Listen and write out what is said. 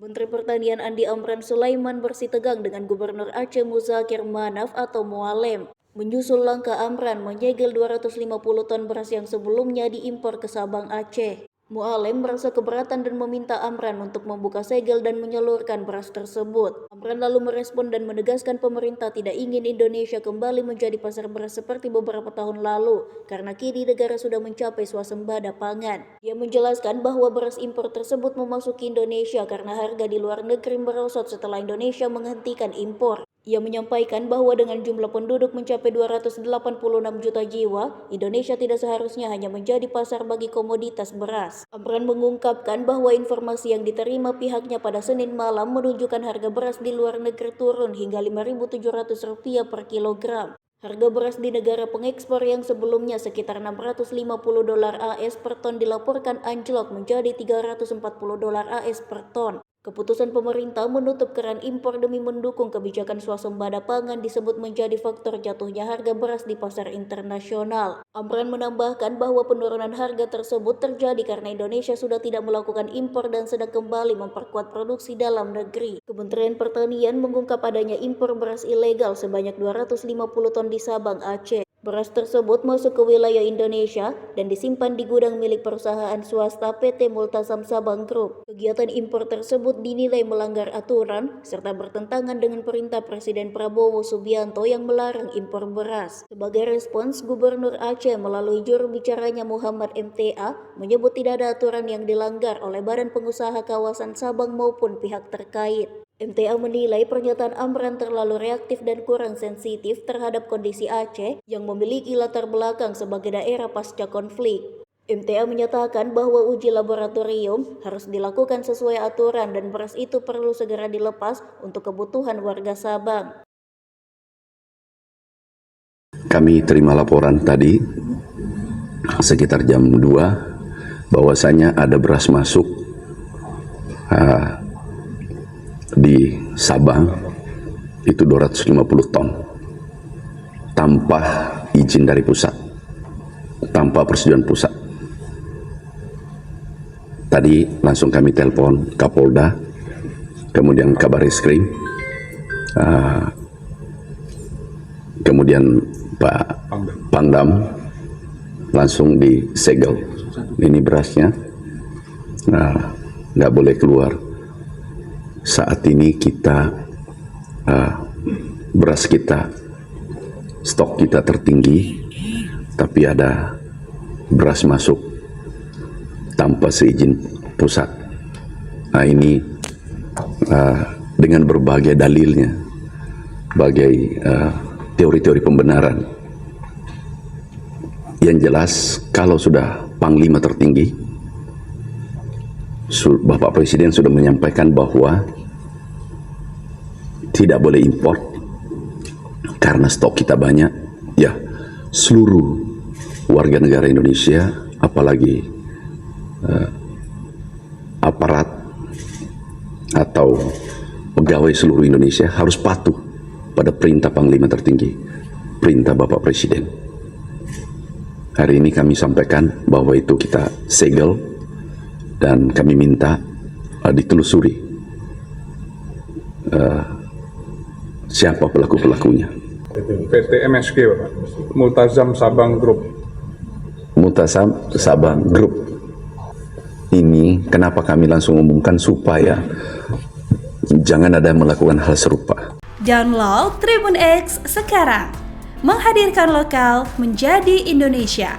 Menteri Pertanian Andi Amran Sulaiman bersitegang dengan Gubernur Aceh Muzakir Manaf atau Mualem menyusul langkah Amran menyegel 250 ton beras yang sebelumnya diimpor ke Sabang Aceh. Mualem merasa keberatan dan meminta Amran untuk membuka segel dan menyalurkan beras tersebut. Amran lalu merespon dan menegaskan pemerintah tidak ingin Indonesia kembali menjadi pasar beras seperti beberapa tahun lalu, karena kini negara sudah mencapai swasembada pangan. Dia menjelaskan bahwa beras impor tersebut memasuki Indonesia karena harga di luar negeri merosot setelah Indonesia menghentikan impor. Ia menyampaikan bahwa dengan jumlah penduduk mencapai 286 juta jiwa, Indonesia tidak seharusnya hanya menjadi pasar bagi komoditas beras. Amran mengungkapkan bahwa informasi yang diterima pihaknya pada Senin malam menunjukkan harga beras di luar negeri turun hingga Rp5.700 per kilogram. Harga beras di negara pengekspor yang sebelumnya sekitar $650 AS per ton dilaporkan anjlok menjadi $340 AS per ton. Keputusan pemerintah menutup keran impor demi mendukung kebijakan swasembada pangan disebut menjadi faktor jatuhnya harga beras di pasar internasional. Amran menambahkan bahwa penurunan harga tersebut terjadi karena Indonesia sudah tidak melakukan impor dan sedang kembali memperkuat produksi dalam negeri. Kementerian Pertanian mengungkap adanya impor beras ilegal sebanyak 250 ton di Sabang Aceh. Beras tersebut masuk ke wilayah Indonesia dan disimpan di gudang milik perusahaan swasta PT Multasam Sabang Group. Kegiatan impor tersebut dinilai melanggar aturan serta bertentangan dengan perintah Presiden Prabowo Subianto yang melarang impor beras. Sebagai respons, Gubernur Aceh melalui juru bicaranya Muhammad MTA menyebut tidak ada aturan yang dilanggar oleh Badan Pengusaha Kawasan Sabang maupun pihak terkait. MTA menilai pernyataan Amran terlalu reaktif dan kurang sensitif terhadap kondisi Aceh yang memiliki latar belakang sebagai daerah pasca konflik. MTA menyatakan bahwa uji laboratorium harus dilakukan sesuai aturan dan beras itu perlu segera dilepas untuk kebutuhan warga Sabang. Kami terima laporan tadi sekitar jam 2 bahwasanya ada beras masuk di Sabang itu 250 ton tanpa izin dari pusat, tanpa persetujuan pusat. Tadi langsung kami telepon Kapolda, kemudian Kabareskrim, kemudian Pak Pangdam, langsung disegel. Ini berasnya nggak boleh keluar. Saat ini kita beras kita, stok kita tertinggi, tapi ada beras masuk tanpa seizin pusat. Nah ini dengan berbagai dalilnya, bagai teori-teori pembenaran. Yang jelas kalau sudah Panglima tertinggi, Bapak Presiden sudah menyampaikan bahwa tidak boleh impor karena stok kita banyak. Ya, seluruh warga negara Indonesia, apalagi aparat atau pegawai seluruh Indonesia harus patuh pada perintah Panglima tertinggi, perintah Bapak Presiden. Hari ini kami sampaikan bahwa itu kita segel dan kami minta ditelusuri siapa pelaku-pelakunya. PT MSG, Pak. Multasam Sabang Group. Multasam Sabang Group. Ini kenapa kami langsung umumkan supaya jangan ada yang melakukan hal serupa. Download Tribun X sekarang. Menghadirkan lokal menjadi Indonesia.